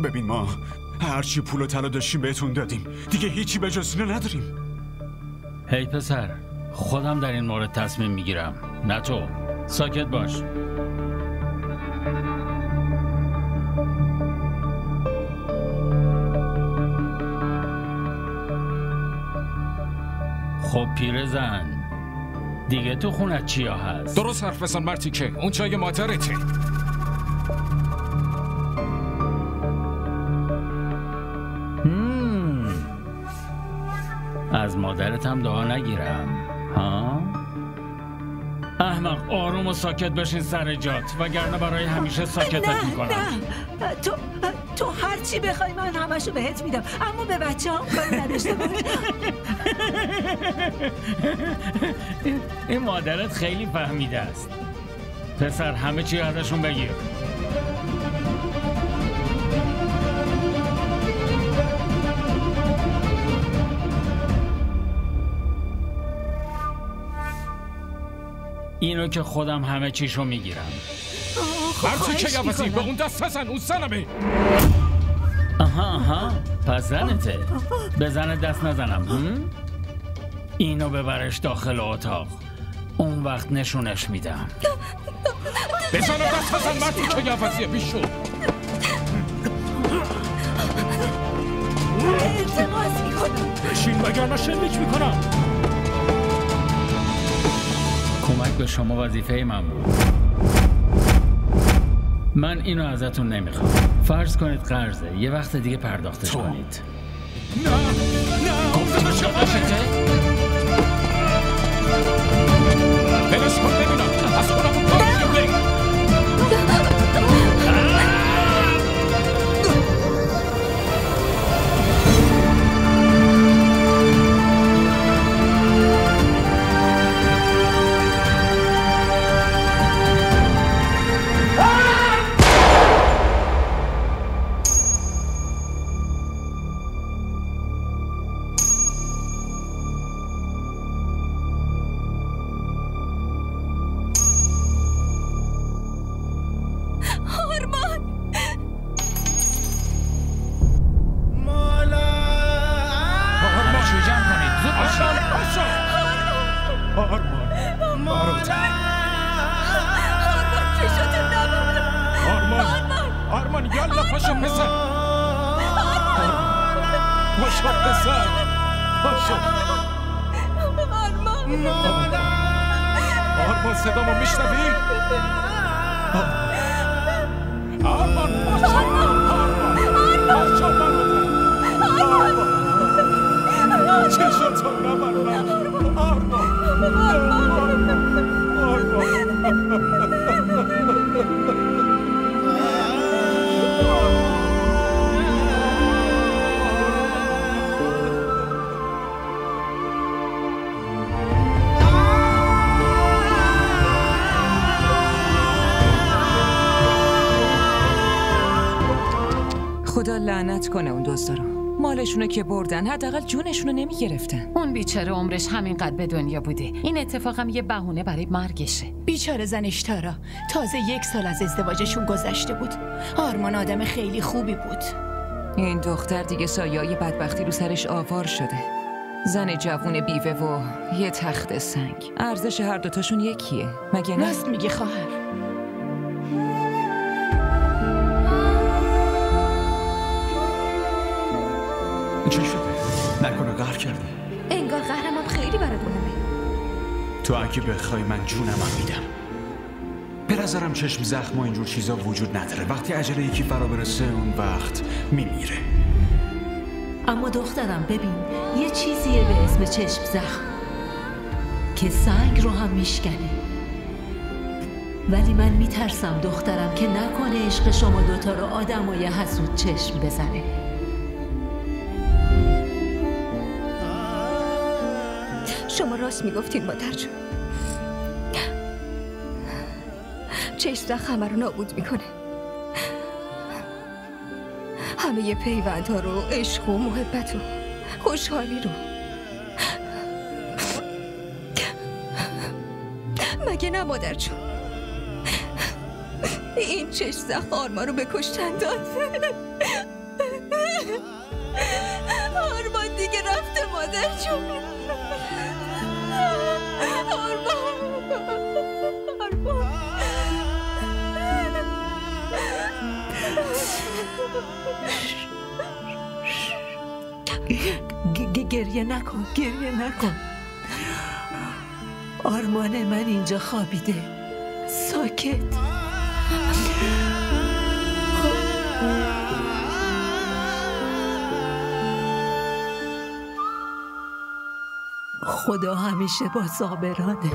ببین ما هرچی پول و طلا داشتیم بهتون دادیم، دیگه هیچی به جز اینو نداریم. هی پسر، خودم در این مورد تصمیم میگیرم، نه تو. ساکت باش. خب پیرزن، دیگه تو خونت چیا هست؟ درست حرف بزن مرتیکه، اون چای مادرته. از مادرت هم دعا نگیرم ها؟ احمق، آروم و ساکت بشین سر جات، وگرنه برای همیشه ساکتت میکنم. نه تو هر چی بخوای من همشو بهت میدم، اما به بچه هم کاری نداشته باش. این مادرت خیلی فهمیده است. پسر همه چی ازشون بگیر. اینو که خودم همه چیشو میگیرم. مرتیکه یوازی به اون دست بزن، اون زنمه. آها پس زنته. به زن دست نزنم. اینو ببرش داخل اتاق، اون وقت نشونش میدم. بزن دست بزن مرتیکه یوازی بیشو. التماس میکنم بشین وگرنه شلیک میکنم. کمک به شما وظیفه من بود. من اینو ازتون نمیخوام. فرض کنید قرضه، یه وقت دیگه پرداختش کنید. نه گفتم شما شده؟ بلش کن ببینم از خودمون پاک بریم. آرمان یالا پاشو پسر. پاشو پسر پاشو. آرمان صدامو میشنوی؟ آرمان پاشو. پاشو آرمان. چشاتو نبرم. خدا لعنت کنه اون دزدا رو. مالشونو که بردن، حداقل جونشونو نمیگرفتن. اون بیچاره عمرش همینقدر به دنیا بوده. این اتفاقم یه بهونه برای مرگشه. بیچاره زنش تارا تازه 1 سال از ازدواجشون گذشته بود. آرمان آدم خیلی خوبی بود. این دختر دیگه سایه‌ای بدبختی رو سرش آوار شده. زن جوون بیوه و یه تخت سنگ. ارزش هر دوتاشون یکیه، مگه نه؟ راست میگی خواهر. چی شده؟ نکنه قهر کردی؟ انگار قهرم خیلی برات مهمه. تو اگه بخوای من جونم میدم. به نظرم چشم زخم و اینجور چیزا وجود نداره. وقتی عجله یکی فرا برسه اون وقت میمیره. اما دخترم ببین، یه چیزیه به اسم چشم زخم که سنگ رو هم میشکنه. ولی من میترسم دخترم که نکنه عشق شما دوتا رو آدمای حسود چشم بزنه. شما راست میگفتین مادر جون. چشم زخم همه رو نابود میکنه. همه ی پیوندها رو، عشق و محبت و خوشحالی رو. مگه نه مادر جون؟ این چشم زخم آرمان رو به کشتن داد. آرمان دیگه رفته مادر جون. گریه نکن، گریه نکن. آرمان من اینجا خوابیده. ساکت. خدا همیشه با صابرانه.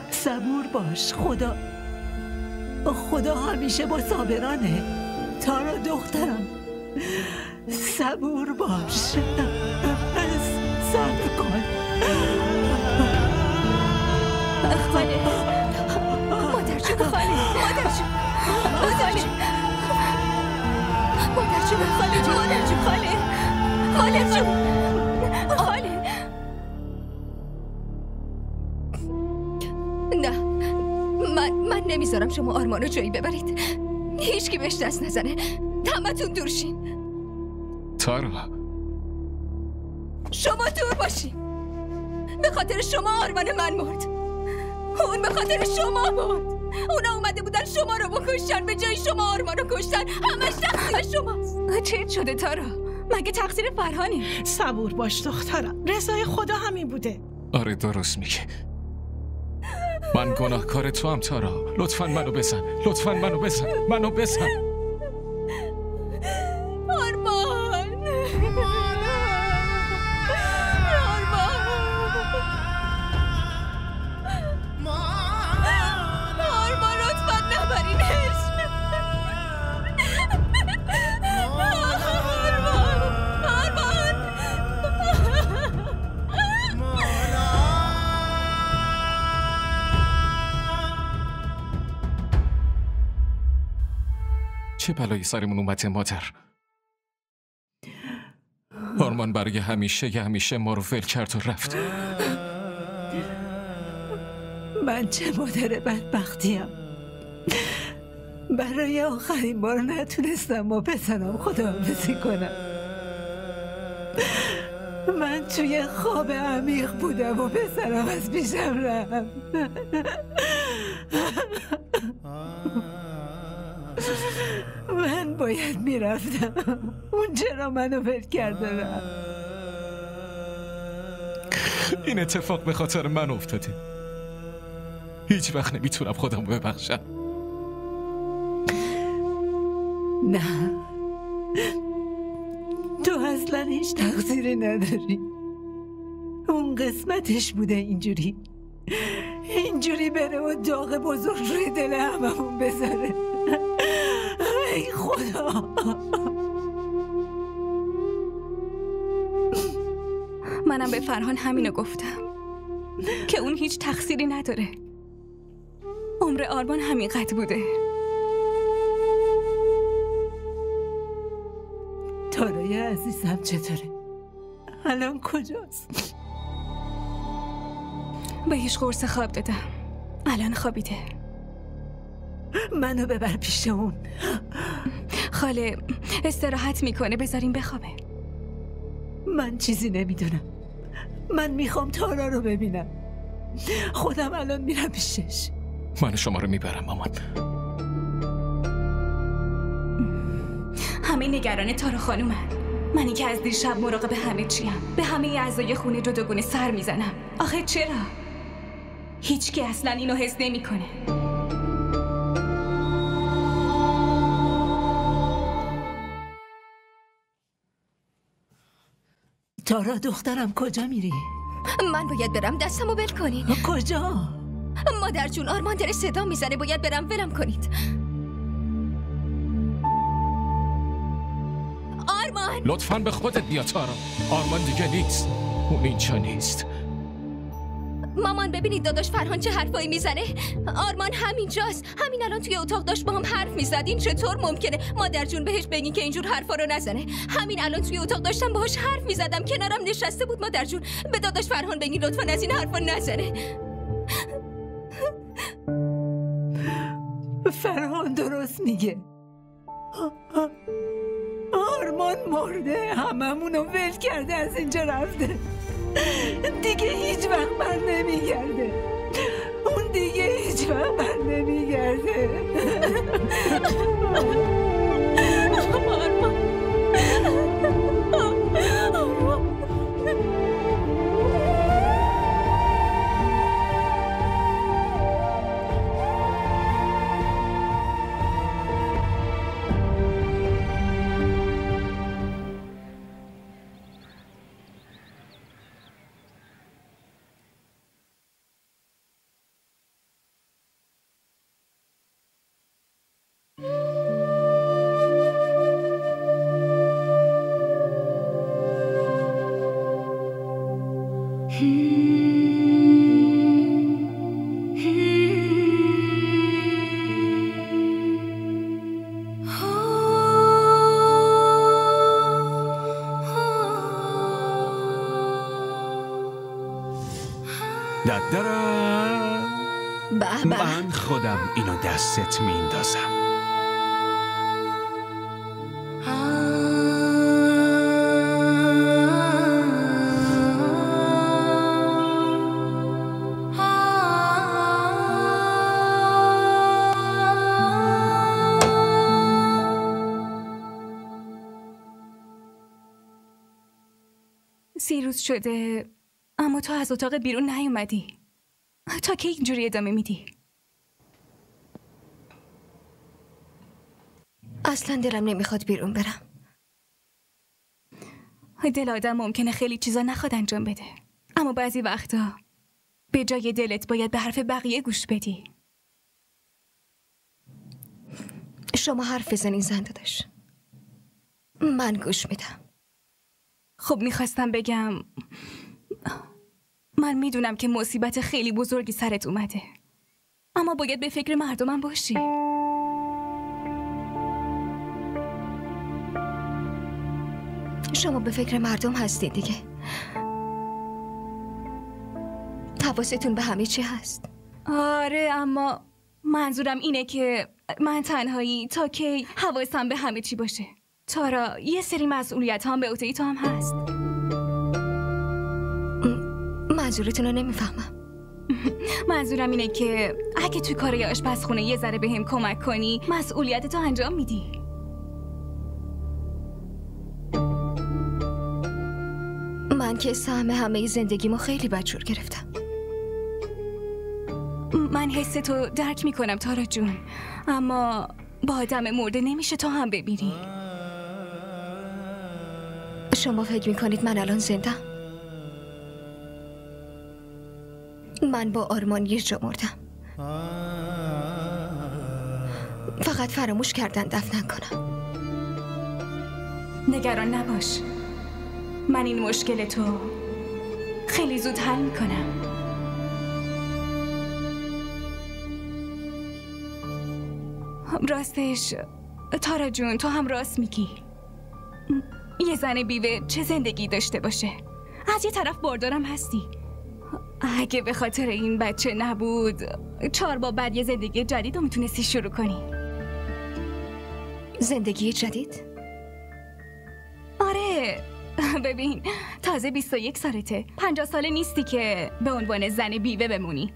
صبور باش. خدا همیشه با صابرانه. تارا دخترم، صبور باش. صبر کن. خاله، مادر جون، خاله، مادر جون، مادر جون، مادر جون، خاله جون، مادر جون، خاله، خاله جون، خاله. نه، من نمیذارم شما آرمانو جایی ببرید. هیچ کی بهش دست نزنه. همتون دور شین. تارا، شما دور باشین. به خاطر شما آرمان من مرد. اون به خاطر شما مرد. اونا اومده بودن شما رو بکشن، به جای شما آرمان رو کشتن. همش تقصیر شماست. چه شده تارا؟ مگه تقصیر فرهانی؟ صبور باش دخترم، رضای خدا همین بوده. آره درست میگه. من گناهکار تو هم تارا. لطفاً منو بزن، لطفاً منو بزن، منو بزن. چه بلایی سرمون اومده مادر؟ آرمان برای همیشه ما رو ول کرد و رفت. من چه مادر بدبختیم. برای آخرین بار نتونستم با پسرم خداحافظی کنم. من توی خواب عمیق بودم و پسرم از پیشم رفت. من باید میرفتم. اون چرا منو ول کرده رفت؟ این اتفاق به خاطر من افتاده. هیچ وقت نمیتونم خودم ببخشم. نه، تو اصلا هیچ تقصیری نداری. اون قسمتش بوده اینجوری بره و داغ بزرگ روی دل هممون بذاره. ای خدا. منم به فرهان همینو گفتم که اون هیچ تقصیری نداره. عمر آرمان همینقدر بوده. تارای عزیزم چطوره؟ الان کجاست؟ بهش قرص خواب دادم. الان خوابیده. منو ببر پیش اون. خاله استراحت میکنه، بذاریم بخوابه. من چیزی نمیدونم. من میخوام تارا رو ببینم. خودم الان میرم پیشش. من شما رو میبرم مامان. همه نگران تارا خانومن. منی که از دیشب مراقب همه چیم. به همه اعضای خونه جداگونه سر میزنم. آخه چرا؟ هیچکی اصلا اینو حس نمیکنه. تارا دخترم کجا میری؟ من باید برم. دستمو ول کنین. کجا؟ مادر جون، آرمان داره صدا میزنه. باید برم. ولم کنید. آرمان، لطفاً به خودت بیا تارا. آرمان دیگه نیست. اون اینجا نیست. مامان ببینید داداش فرهان چه حرفایی میزنه. آرمان همینجاست. همین الان توی اتاق داشت با هم حرف میزد. این چطور ممکنه؟ مادر جون بهش بگین که اینجور حرفا رو نزنه. همین الان توی اتاق داشتم باهاش حرف میزدم. کنارم نشسته بود. مادر جون به داداش فرهان بگین لطفاً از این حرفا نزنه. فرهان درست میگه. آرمان مرده، هممونو ول کرده، از اینجا رفته، دیگه هیچ وقت بر نمیگرده. اون دیگه هیچ وقت بر نمیگرده. آرمان من خودم اینو دستت میندازم. روز شده اما تو از اتاق بیرون نیومدی. تا که اینجوری ادامه میدی؟ اصلا دلم نمیخواد بیرون برم. دل آدم ممکنه خیلی چیزا نخواد انجام بده، اما بعضی وقتا به جای دلت باید به حرف بقیه گوش بدی. شما حرف بزنین زنده داشت، من گوش میدم. خب میخواستم بگم من میدونم که مصیبت خیلی بزرگی سرت اومده، اما باید به فکر مردمم باشی. شما به فکر مردم هستید دیگه. حواستون به همه چی هست. آره، اما منظورم اینه که من تنهایی تا کی حواسم به همه چی باشه. تارا، یه سری مسئولیت هم به عهده تو هم هست. منظورتون رو نمیفهمم. منظورم اینه که اگه توی کارای آشپزخونه یه ذره بهم کمک کنی، مسئولیت تو انجام میدی. من که سهم همه زندگیمو خیلی بدجور گرفتم. من حس تو درک میکنم تارا جون، اما با آدم مرده نمیشه تو هم ببینی. شما فکر میکنید من الان زندم؟ من با آرمان یه جا مردم. فقط فراموش کردن دفنم کنم. نگران نباش، من این مشکل تو خیلی زود حل میکنم. راستش تارا جون، تو هم راست میگی. یه زن بیوه چه زندگی داشته باشه؟ از یه طرف باردارم هستی. اگه به خاطر این بچه نبود 4 بار بعد یه زندگی جدید رو میتونستی شروع کنی. زندگی جدید؟ آره، ببین تازه 21 سالته، 50 ساله نیستی که به عنوان زن بیوه بمونی.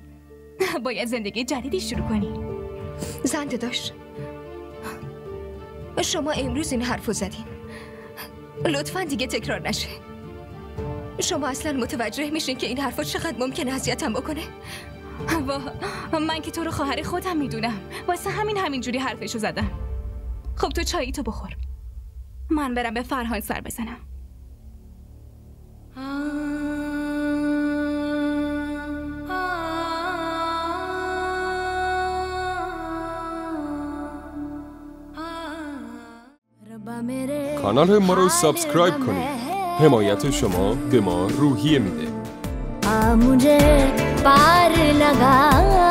باید زندگی جدیدی شروع کنی. زنده داشت، شما امروز این حرفو زدین، لطفاً دیگه تکرار نشه. شما اصلا متوجه میشین که این حرفا چقدر ممکنه اذیتم بکنه؟ من که تو رو خواهر خودم میدونم، واسه همینجوری حرفشو زدم. خب تو چایی تو بخور، من برم به فرهان سر بزنم. کانال ما رو سابسکرایب کنید. حمایت شما به ما روحیه میده. मुझे पार लगा